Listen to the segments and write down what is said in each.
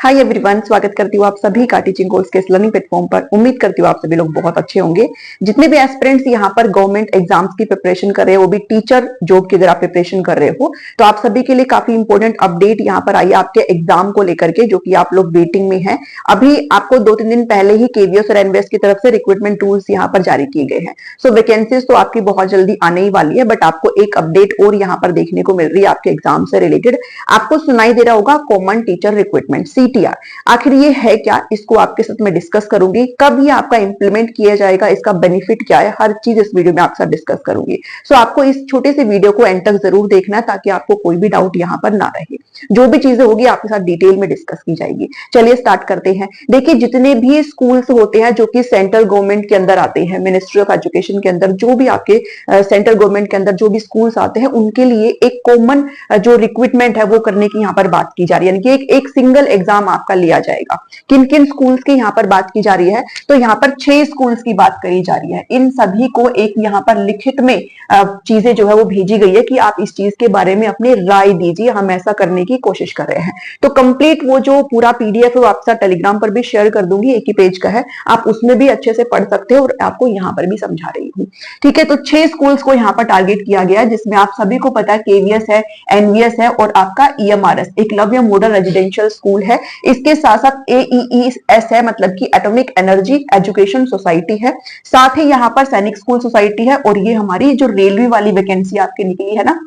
Hi everyone, स्वागत करती हूँ आप सभी का टीचिंग कोर्स के इस लर्निंग प्लेटफॉर्म पर। उम्मीद करती हूँ आप सभी लोग बहुत अच्छे होंगे। जितने भी एस्पिरेंट्स यहाँ पर गवर्नमेंट एग्जाम्स की प्रिपरेशन कर रहे हो, वो भी टीचर जॉब की अगर आप प्रिपरेशन कर रहे हो, तो आप सभी के लिए काफी इंपॉर्टेंट अपडेट यहाँ पर आई है आपके एग्जाम को लेकर के, जो कि आप लोग वेटिंग में है। अभी आपको 2-3 दिन पहले ही केवीएस और एनवीएस की तरफ से रिक्रूटमेंट टूल्स यहाँ पर जारी किए गए हैं। सो वैकेंसीज तो आपकी बहुत जल्दी आने ही वाली है, बट आपको एक अपडेट और यहाँ पर देखने को मिल रही है आपके एग्जाम से रिलेटेड। आपको सुनाई दे रहा होगा कॉमन टीचर रिक्रूटमेंट CTR। आखिर ये है क्या, इसको आपके साथ मैं डिस्कस करूंगी। कब ये आपका इंप्लीमेंट किया जाएगा, इसका बेनिफिट क्या है, हर चीज इस वीडियो में आपके साथ डिस्कस करूंगी। सो आपको इस छोटे से वीडियो को एंड तक जरूर देखना है, ताकि आपको कोई भी डाउट यहाँ पर ना रहे। जो भी चीजें होगी आपके साथ डिटेल में डिस्कस की जाएगी। चलिए स्टार्ट करते हैं। देखिए, जितने भी स्कूल्स होते हैं जो कि सेंट्रल गवर्नमेंट के अंदर आते हैं, मिनिस्ट्री ऑफ एजुकेशन के अंदर, जो भी आपके सेंट्रल गवर्नमेंट के अंदर जो भी स्कूल्स आते हैं, उनके लिए एक कॉमन जो रिक्रूटमेंट है वो करने की यहाँ पर बात की जा रही है। यानी कि एक सिंगल एग्जाम आपका लिया जाएगा। किन किन स्कूल्स की यहाँ पर बात की जा रही है, तो यहाँ पर 6 स्कूल्स की बात करी जा रही है। इन सभी को एक यहाँ पर लिखित में चीजें जो है वो भेजी गई है कि आप इस चीज के बारे में अपनी राय दीजिए, हम ऐसा करने की कोशिश कर रहे हैं। तो कंप्लीट वो जो पूरा PDF है वो आपके साथ टेलीग्राम पर भी शेयर कर दूंगी, एक ही पेज का है, आप उसमें भी अच्छे से पढ़ सकते हो और आपको यहाँ पर भी समझा रही हूँ। ठीक है, तो 6 स्कूल्स को यहाँ पर टारगेट किया गया है, जिसमें आप सभी को पता है KVS है, NVS है और आपका EMRS Eklavya model residential school है। इसके साथ साथ AEES है, मतलब कि एटॉमिक एनर्जी एजुकेशन सोसाइटी है। साथ ही यहाँ पर सैनिक स्कूल सोसाइटी है, और ये हमारी जो रेलवे वाली वैकेंसी आपके निकली है ना,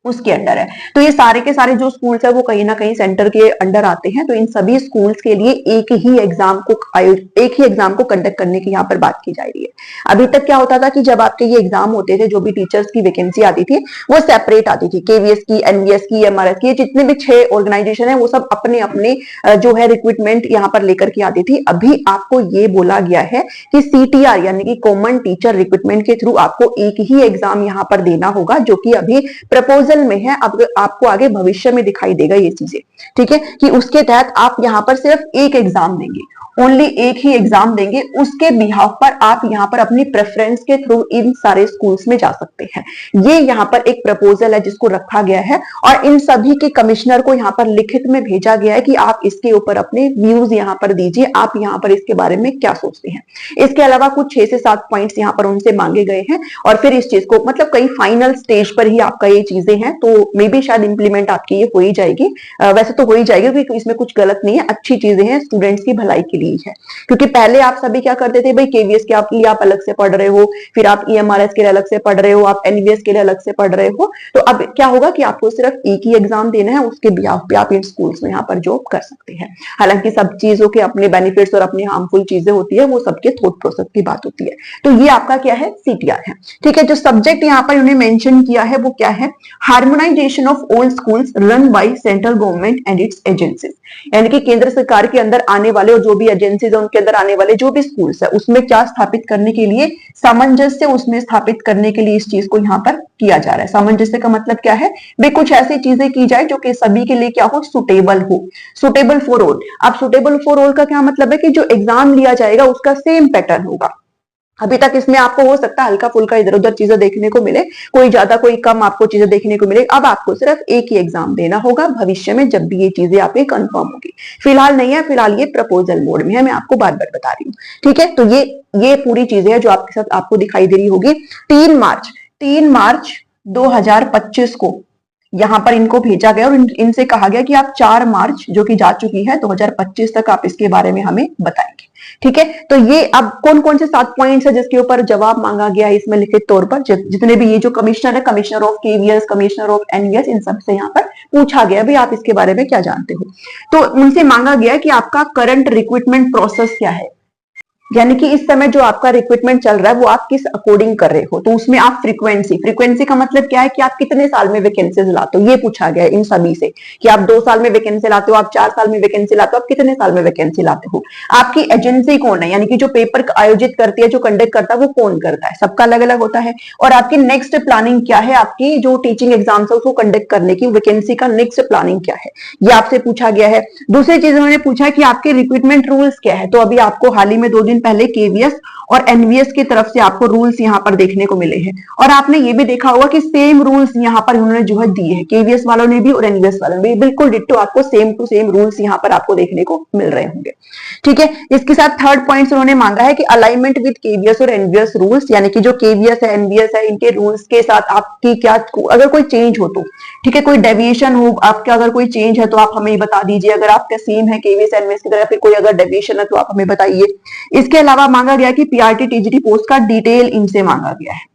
उसके अंडर है। तो ये सारे के सारे जो स्कूल्स है वो कहीं ना कहीं सेंटर के अंडर आते हैं। तो इन सभी स्कूल्स के लिए एक ही एग्जाम को कंडक्ट करने की यहाँ पर बात की जा रही है। अभी तक क्या होता था कि जब आपके ये एग्जाम होते थे, जो भी टीचर्स की वैकेंसी आती थी वो सेपरेट आती थी। KVS की, NVS की, MRS की, जितने भी 6 ऑर्गेनाइजेशन है वो सब अपने अपने जो है रिक्रूटमेंट यहाँ पर लेकर के आती थी। अभी आपको ये बोला गया है कि CTR यानी कि कॉमन टीचर रिक्रूटमेंट के थ्रू आपको एक ही एग्जाम यहाँ पर देना होगा, जो कि अभी प्रपोजल में है। अब आपको आगे भविष्य में दिखाई देगा ये चीजें। ठीक है, कि उसके तहत आप यहाँ पर सिर्फ एक एग्जाम देंगे, ओनली एक ही एग्जाम देंगे। उसके बिहाफ पर आप यहाँ पर अपनी प्रेफरेंस के थ्रू इन सारे स्कूल्स में जा सकते हैं। ये यहाँ पर एक प्रपोजल है जिसको रखा गया है, और इन सभी के कमिश्नर को यहाँ पर लिखित में भेजा गया है कि आप इसके ऊपर अपने व्यूज यहाँ पर दीजिए, आप यहाँ पर इसके बारे में क्या सोचते हैं। इसके अलावा कुछ 6 से 7 पॉइंट्स यहाँ पर उनसे मांगे गए हैं, और फिर इस चीज को मतलब कई फाइनल स्टेज पर ही आपका ये चीजें हैं, तो मे बी शायद इंप्लीमेंट आपकी ये हो ही जाएगी। वैसे तो हो ही जाएगी, क्योंकि इसमें कुछ गलत नहीं है, अच्छी चीजें हैं, स्टूडेंट्स की भलाई के लिए है। क्योंकि पहले आप सभी क्या करते थे भाई, KVS के लिए आप अलग से पढ़ रहे हो, फिर आप EMRS के लिए अलग से पढ़ रहे हो, आप NVS के लिए अलग से पढ़ रहे हो। तो अब क्या होगा कि आपको सिर्फ एक ही एग्जाम देना है, उसके बिहाफ पे आप इन स्कूल्स में यहाँ पर जॉब कर सकते हैं। हालांकि सब चीजों के अपने बेनिफिट्स और अपनी हार्मफुल चीजें होती है, वो सबके थॉट प्रोसेस की बात होती है। तो ये आपका क्या है, CTR है। ठीक है, जो सब्जेक्ट यहाँ पर उन्हें मेंशन किया है वो क्या है, harmonisation of all schools run by central government and it's agencies. यानी कि केंद्र सरकार के अंदर आने वाले और जो भी एजेंसीज है उनके अंदर आने वाले जो भी स्कूल्स है, उसमें क्या स्थापित करने के लिए, सामंजस्य उसमें स्थापित करने के लिए इस चीज को यहाँ पर किया जा रहा है। सामंजस्य का मतलब क्या है भाई, कुछ ऐसी चीजें की जाए जो कि सभी के लिए क्या हो, सुटेबल हो, सुटेबल फॉर ऑल। अब सुटेबल फॉर ऑल का क्या मतलब है कि जो एग्जाम लिया जाएगा उसका सेम पैटर्न होगा। अभी तक इसमें आपको हो सकता है हल्का फुल्का इधर उधर चीजें देखने को मिले, कोई ज्यादा कोई कम आपको चीजें देखने को मिले। अब आपको सिर्फ एक ही एग्जाम देना होगा भविष्य में, जब भी ये चीजें आपकी कंफर्म होगी। फिलहाल नहीं है, फिलहाल ये प्रपोजल मोड में है, मैं आपको बार बार बता रही हूँ। ठीक है, तो ये पूरी चीजें हैं जो आपके साथ आपको दिखाई दे रही होगी। 3 मार्च 2025 को यहाँ पर इनको भेजा गया, और इनसे कहा गया कि आप 4 मार्च जो कि जा चुकी है 2025 तक आप इसके बारे में हमें बताएंगे। ठीक है, तो ये अब कौन कौन से 7 पॉइंट्स है जिसके ऊपर जवाब मांगा गया है इसमें लिखित तौर पर। जितने भी ये जो कमिश्नर है, commissioner of KVS, commissioner of NVS, इन सब से यहाँ पर पूछा गया भाई आप इसके बारे में क्या जानते हो। तो उनसे मांगा गया कि आपका करंट रिक्रूटमेंट प्रोसेस क्या है, यानी कि इस समय जो आपका रिक्रूटमेंट चल रहा है वो आप किस अकॉर्डिंग कर रहे हो। तो उसमें आप फ्रीक्वेंसी का मतलब क्या है कि आप कितने साल में वैकेंसीज लाते हो, ये पूछा गया है इन सभी से कि आप 2 साल में वैकेंसी लाते हो, आप 4 साल में वैकेंसी लाते हो, आप कितने साल में वैकेंसी लाते हो। आपकी एजेंसी कौन है, यानी कि जो पेपर आयोजित करती है, जो कंडक्ट करता है, वो कौन करता है, सबका अलग अलग होता है। और आपकी नेक्स्ट प्लानिंग क्या है, आपकी जो टीचिंग एग्जाम्स है उसको कंडक्ट करने की वैकेंसी का नेक्स्ट प्लानिंग क्या है, ये आपसे पूछा गया है। दूसरी चीज उन्होंने पूछा है कि आपके रिक्रूटमेंट रूल्स क्या है। तो अभी आपको हाल ही में 2 दिन दिन पहले केवीएस और एनवीएस की तरफ से आपको रूल्स यहाँ पर देखने को मिले हैं, और आपने ये भी देखा होगा कि सेम रूल्स यहाँ पर उन्होंने जो है दिए हैं, केवीएस वालों ने भी और एनवीएस वालों ने भी बिल्कुल डिट्टो आपको सेम टू सेम रूल्स यहाँ पर आपको देखने को मिल रहे होंगे। ठीक है, इसके साथ थर्ड पॉइंट उन्होंने मांगा है कि अलाइनमेंट विद केवीएस और एनवीएस रूल्स, यानी कि जो केवीएस है एनवीएस है इनके रूल्स के साथ आपकी क्या अगर कोई चेंज हो तो, ठीक है, कोई डेविएशन हो आपका, अगर कोई चेंज है तो आप हमें बता दीजिए, अगर आपका सेम है केवीएस एनवीएस की तरह फिर कोई अगर डेविएशन है तो आप हमें बताइए। इसके अलावा मांगा गया कि पीआरटी टीजीटी पोस्ट का डिटेल इनसे मांगा गया है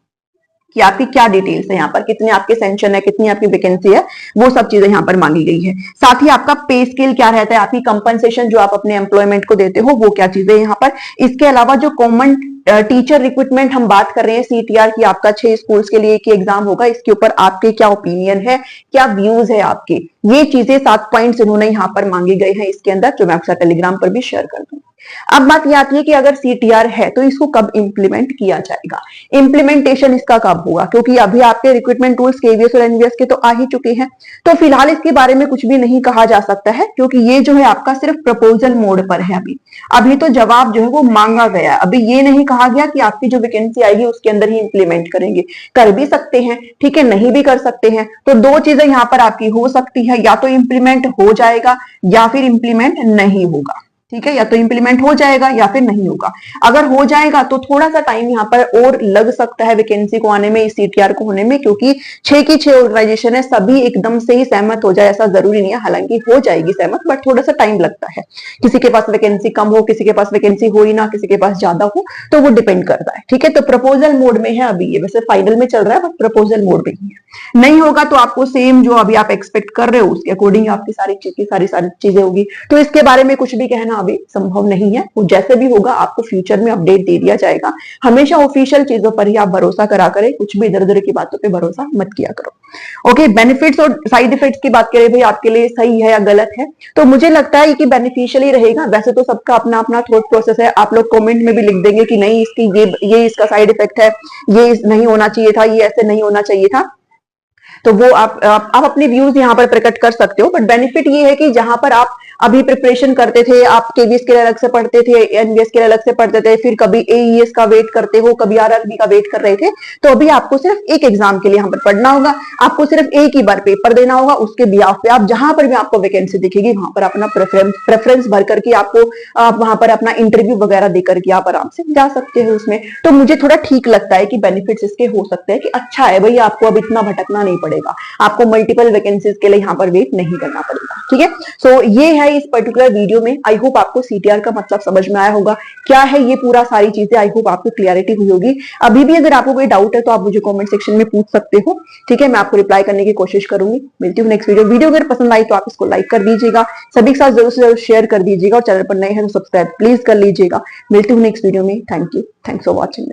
कि आपकी क्या डिटेल्स है, यहाँ पर कितने आपके सेंक्शन है, कितनी आपकी वैकेंसी है, वो सब चीजें यहाँ पर मांगी गई है। साथ ही आपका पे स्केल क्या रहता है, आपकी कंपनसेशन जो आप अपने एम्प्लॉयमेंट को देते हो वो क्या चीजें यहाँ पर। इसके अलावा जो कॉमन टीचर रिक्रूटमेंट हम बात कर रहे हैं सीटीआर की, आपका 6 स्कूल्स के लिए एक एग्जाम होगा, इसके ऊपर आपके क्या ओपिनियन है, क्या व्यूज है आपके, ये चीजें 7 पॉइंट्स इन्होंने यहाँ पर मांगे गए हैं इसके अंदर, जो मैं आपके टेलीग्राम पर भी शेयर कर दूंगी। अब बात यह आती है कि अगर सीटीआर है तो इसको कब इंप्लीमेंट किया जाएगा, इंप्लीमेंटेशन इसका कब होगा, क्योंकि अभी आपके रिक्रूटमेंट टूल्स केवीएस और एनवीएस के तो आ ही चुके हैं, तो फिलहाल इसके बारे में कुछ भी नहीं कहा जा सकता है, क्योंकि ये जो है आपका सिर्फ प्रपोजल मोड पर है। अभी तो जवाब जो है वो मांगा गया है, अभी ये नहीं कहा गया कि आपकी जो वैकेंसी आएगी उसके अंदर ही इंप्लीमेंट करेंगे, कर भी सकते हैं, ठीक है, नहीं भी कर सकते हैं। तो दो चीजें यहाँ पर आपकी हो सकती है, या तो इंप्लीमेंट हो जाएगा या फिर इंप्लीमेंट नहीं होगा, ठीक है, या तो इंप्लीमेंट हो जाएगा या फिर नहीं होगा। अगर हो जाएगा तो थोड़ा सा टाइम यहाँ पर और लग सकता है वैकेंसी को आने में, इस सीटीआर को होने में, क्योंकि 6 की 6 ऑर्गेनाइजेशन है, सभी एकदम से ही सहमत हो जाए ऐसा जरूरी नहीं है, हालांकि हो जाएगी सहमत, बट थोड़ा सा टाइम लगता है। किसी के पास वैकेंसी कम हो, किसी के पास वैकेंसी हो ही ना, किसी के पास ज्यादा हो, तो वो डिपेंड करता है। ठीक है, तो प्रपोजल मोड में है अभी ये, वैसे फाइनल में चल रहा है बट प्रपोजल मोड में ही है। नहीं होगा तो आपको सेम जो अभी आप एक्सपेक्ट कर रहे हो उसके अकॉर्डिंग आपकी सारी चीजें होगी, तो इसके बारे में कुछ भी कहना अभी संभव नहीं है। वो जैसे भी होगा आपको फ्यूचर में अपडेट दे दिया जाएगा। हमेशा ऑफिशियल चीजों पर ही आप भरोसा करा करें, कुछ भी इधर उधर की बातों पे भरोसा मत किया करो। ओके, बेनिफिट्स और साइड इफेक्ट्स की बात करें भाई, आपके लिए सही है या गलत है, तो मुझे लगता है कि बेनिफिशियल ही रहेगा। वैसे तो सबका अपना अपना थॉट प्रोसेस है, आप लोग कमेंट में भी लिख देंगे कि नहीं इसकी ये इसका साइड इफेक्ट है, ये नहीं होना चाहिए था, ये ऐसे नहीं होना चाहिए था, तो वो आप अपने व्यूज यहाँ पर प्रकट कर सकते हो। बट बेनिफिट ये है कि जहां पर आप अभी प्रिपरेशन करते थे, आप केवीएस के लिए अलग से पढ़ते थे, एनवीएस के लिए अलग से पढ़ते थे, फिर कभी एईएस का वेट करते हो, कभी आरआरबी का वेट कर रहे थे, तो अभी आपको सिर्फ एक एग्जाम के लिए यहाँ पर पढ़ना होगा, आपको सिर्फ एक ही बार पेपर देना होगा, उसके बिहाफ पे आप जहां पर भी आपको वैकेंसी दिखेगी वहां पर अपना प्रेफरेंस भर करके आपको वहां पर अपना इंटरव्यू वगैरह देकर के आप आराम से जा सकते हो उसमें। तो मुझे थोड़ा ठीक लगता है कि बेनिफिट्स इसके हो सकते हैं कि अच्छा है भाई, आपको अब इतना भटकना नहीं पड़ेगा, आपको मल्टीपल वैकेंसीज के लिए यहाँ पर वेट नहीं करना पड़ेगा। ठीक है, सो ये है इस पर्टिकुलर वीडियो में। आई होप आपको सीटीआर का मतलब समझ में आया होगा, क्या है ये पूरा सारी चीजें, आई होप आपको क्लियरिटी हुई होगी। अभी भी अगर आपको कोई डाउट है तो आप मुझे कमेंट सेक्शन में पूछ सकते हो, ठीक है, मैं आपको रिप्लाई करने की कोशिश करूंगी। मिलती हूँ नेक्स्ट वीडियो अगर पसंद आई तो आप इसको लाइक कर दीजिएगा, सभी के साथ जरूर से जरूर शेयर कर दीजिएगा, और चैनल पर नए हैं तो सब्सक्राइब प्लीज कर लीजिएगा। मिलती हूँ नेक्स्ट वीडियो में। Thank you, thanks for watching.